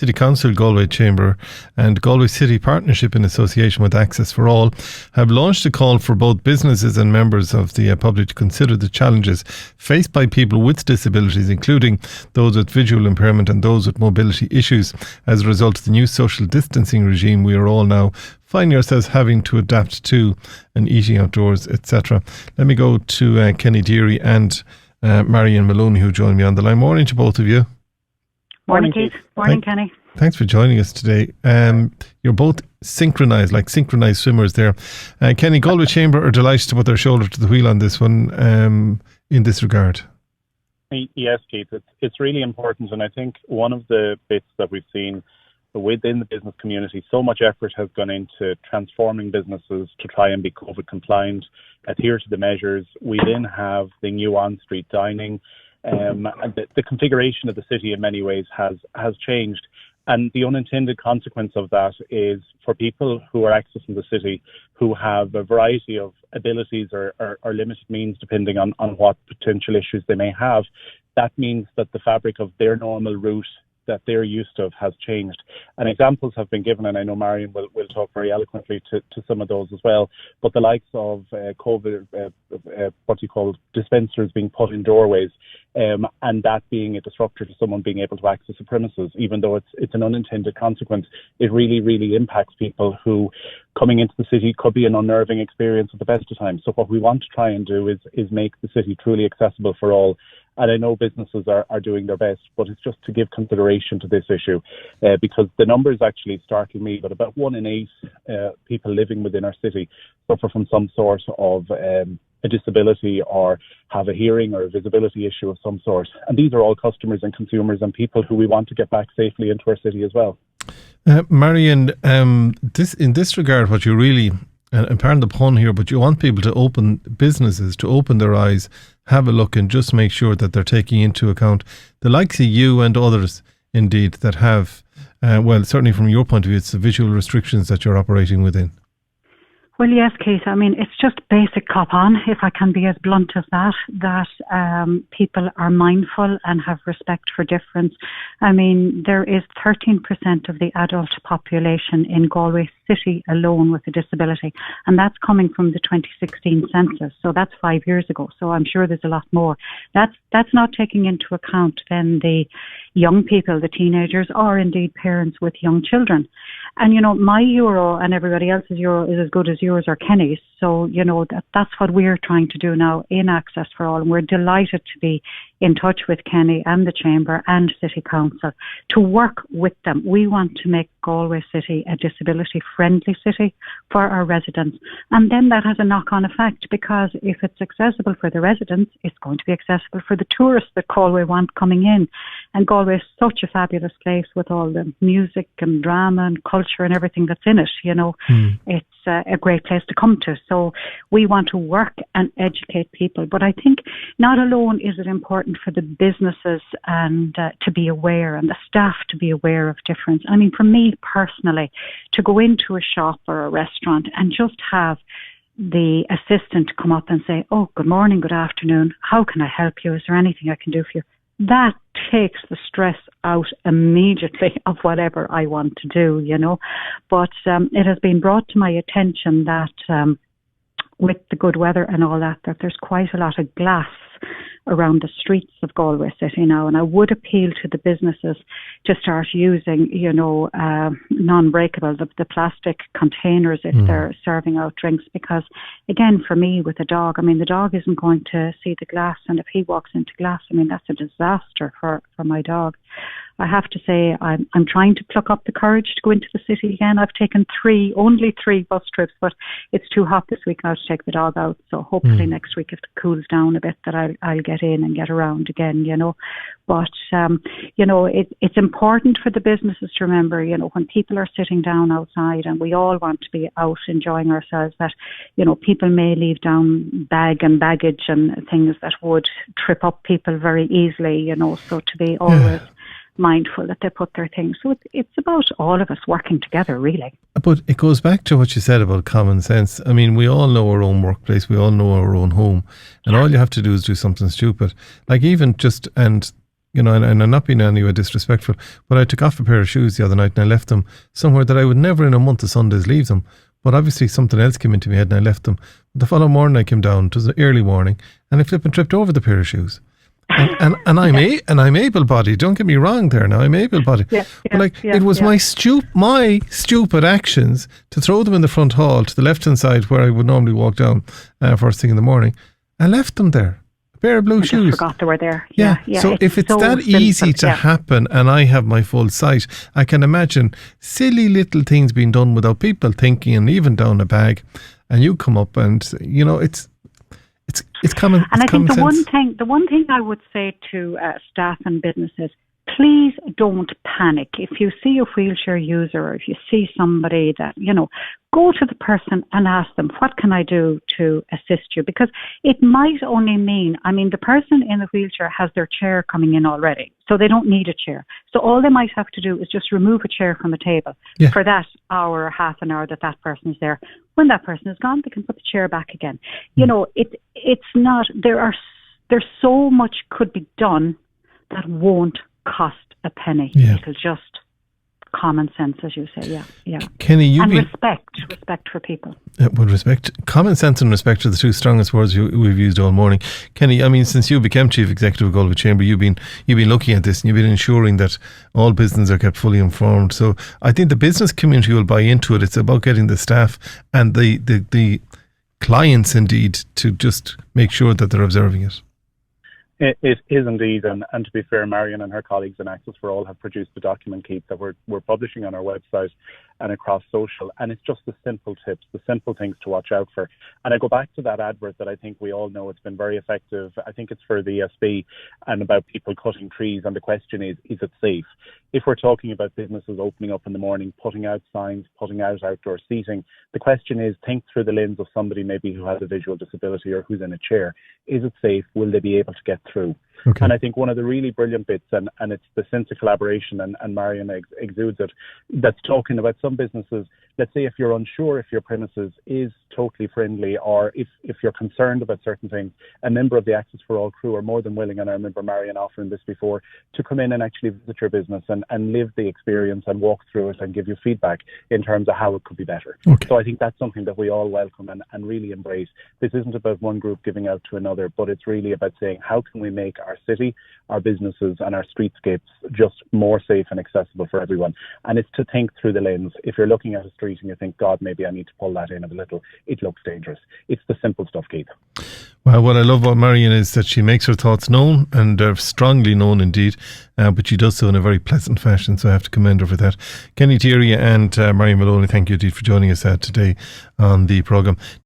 City Council, Galway Chamber and Galway City Partnership in association with Access for All have launched a call for both businesses and members of the public to consider the challenges faced by people with disabilities, including those with visual impairment and those with mobility issues, as a result of the new social distancing regime we are all now finding ourselves having to adapt to, and eating outdoors, etc. Let me go to Kenny Deary and Marion Maloney, who join me on the line. Morning to both of you. Morning, Keith. Morning, Kenny. Thanks for joining us today. You're both synchronised swimmers there. Kenny, Galway Chamber are delighted to put their shoulder to the wheel on this one in this regard. Yes, Keith, it's really important, and I think one of the bits that we've seen within the business community, so much effort has gone into transforming businesses to try and be COVID compliant, adhere to the measures. We then have the new on-street dining. The configuration of the city in many ways has changed, and the unintended consequence of that is for people who are accessing the city who have a variety of abilities or limited means depending on what potential issues they may have. That means that the fabric of their normal route that they're used to has changed. And examples have been given, and I know Marion will talk very eloquently to some of those as well, but the likes of COVID, what you call dispensers being put in doorways, and that being a disruptor to someone being able to access the premises, even though it's an unintended consequence, it really, really impacts people who coming into the city could be an unnerving experience at the best of times. So what we want to try and do is make the city truly accessible for all. And I know businesses are doing their best, but it's just to give consideration to this issue because the numbers actually startle me, but about 1 in 8 people living within our city suffer from some sort of a disability or have a hearing or a visibility issue of some sort. And these are all customers and consumers and people who we want to get back safely into our city as well. Marion, in this regard, what you really, and pardon the pun here, but you want people to open businesses, to open their eyes, have a look and just make sure that they're taking into account the likes of you and others, indeed, that have, well, certainly from your point of view, it's the visual restrictions that you're operating within. Well, yes, Kate. I mean, it's just basic cop on, if I can be as blunt as that people are mindful and have respect for difference. I mean, there is 13% of the adult population in Galway City alone with a disability, and that's coming from the 2016 census. So that's 5 years ago. So I'm sure there's a lot more. That's not taking into account then the young people, the teenagers, or indeed parents with young children. And, you know, my euro and everybody else's euro is as good as yours or Kenny's. So, you know, that's what we're trying to do now in Access for All. And we're delighted to be in touch with Kenny and the Chamber and City Council to work with them. We want to make Galway City a disability-friendly city for our residents. And then that has a knock-on effect, because if it's accessible for the residents, it's going to be accessible for the tourists that Galway want coming in. And Galway is such a fabulous place with all the music and drama and culture and everything that's in it, you know. It's a great place to come to. So we want to work and educate people. But I think not alone is it important for the businesses and to be aware, and the staff to be aware of difference. I mean, for me personally, to go into a shop or a restaurant and just have the assistant come up and say, "Oh, good morning, good afternoon, how can I help you? Is there anything I can do for you?" That takes the stress out immediately of whatever I want to do, you know. But it has been brought to my attention that with the good weather and all that there's quite a lot of glass around the streets of Galway City now, and I would appeal to the businesses to start using, you know, non-breakable, the plastic containers if they're serving out drinks, because again, for me with a dog, I mean, the dog isn't going to see the glass, and if he walks into glass, I mean, that's a disaster for my dog. I have to say, I'm trying to pluck up the courage to go into the city again. I've taken only three bus trips, but it's too hot this week now to take the dog out. So hopefully next week, if it cools down a bit, that I'll get in and get around again, you know. But, you know, it's important for the businesses to remember, you know, when people are sitting down outside and we all want to be out enjoying ourselves, that, you know, people may leave down baggage and things that would trip up people very easily, you know, so to be always mindful that they put their things. So it's about all of us working together, really. But it goes back to what you said about common sense. I mean, we all know our own workplace, we all know our own home, and all you have to do is do something stupid. Like even just, and you know, and I'm not being in any way disrespectful, but I took off a pair of shoes the other night and I left them somewhere that I would never in a month of Sundays leave them. But obviously something else came into my head and I left them. The following morning I came down, it was an early morning, and I flipped and tripped over the pair of shoes. And I'm able-bodied. Don't get me wrong there now. I'm able-bodied. But it was my stupid actions to throw them in the front hall to the left-hand side where I would normally walk down first thing in the morning. I left them there. A pair of blue shoes. I forgot they were there. Yeah. So if it's so that easy to happen and I have my full sight, I can imagine silly little things being done without people thinking, and even down a bag, and you come up and, you know, it's common. And I think the sense. one thing I would say to staff and businesses, please don't panic. If you see a wheelchair user, or if you see somebody that, you know, go to the person and ask them, what can I do to assist you? Because it might only mean, I mean, the person in the wheelchair has their chair coming in already, so they don't need a chair. So all they might have to do is just remove a chair from a table for that hour or half an hour that person is there. When that person is gone, they can put the chair back again. You know, it's not, there's so much could be done that won't cost a penny. It'll just common sense, as you say. Kenny, respect for people. Common sense and respect are the two strongest words we've used all morning. Kenny, I mean, since you became Chief Executive of Galway Chamber, you've been looking at this and you've been ensuring that all businesses are kept fully informed. So I think the business community will buy into it. It's about getting the staff and the clients indeed to just make sure that they're observing it. It is indeed, and to be fair, Marion and her colleagues in Access for All have produced a document, Keith, that we're publishing on our website and across social, and it's just the simple tips, the simple things to watch out for. And I go back to that advert that I think we all know it's been very effective. I think it's for the ESB and about people cutting trees, and the question is it safe? If we're talking about businesses opening up in the morning, putting out signs, putting out outdoor seating, the question is, think through the lens of somebody maybe who has a visual disability or who's in a chair. Is it safe? Will they be able to get through? Okay. And I think one of the really brilliant bits, and it's the sense of collaboration, and Marion exudes it, that's talking about some businesses. Let's say if you're unsure if your premises is totally friendly, or if you're concerned about certain things, a member of the Access for All crew are more than willing, and I remember Marion offering this before, to come in and actually visit your business and live the experience and walk through it and give you feedback in terms of how it could be better. Okay. So I think that's something that we all welcome and really embrace. This isn't about one group giving out to another, but it's really about saying, how can we make our city, our businesses and our streetscapes just more safe and accessible for everyone? And it's to think through the lens. If you're looking at a street and you think, God, maybe I need to pull that in a little, it looks dangerous. It's the simple stuff, Keith. Well, what I love about Marion is that she makes her thoughts known, and they're strongly known indeed, but she does so in a very pleasant fashion, so I have to commend her for that. Kenny Thierry and Marion Maloney, thank you indeed for joining us today on the programme.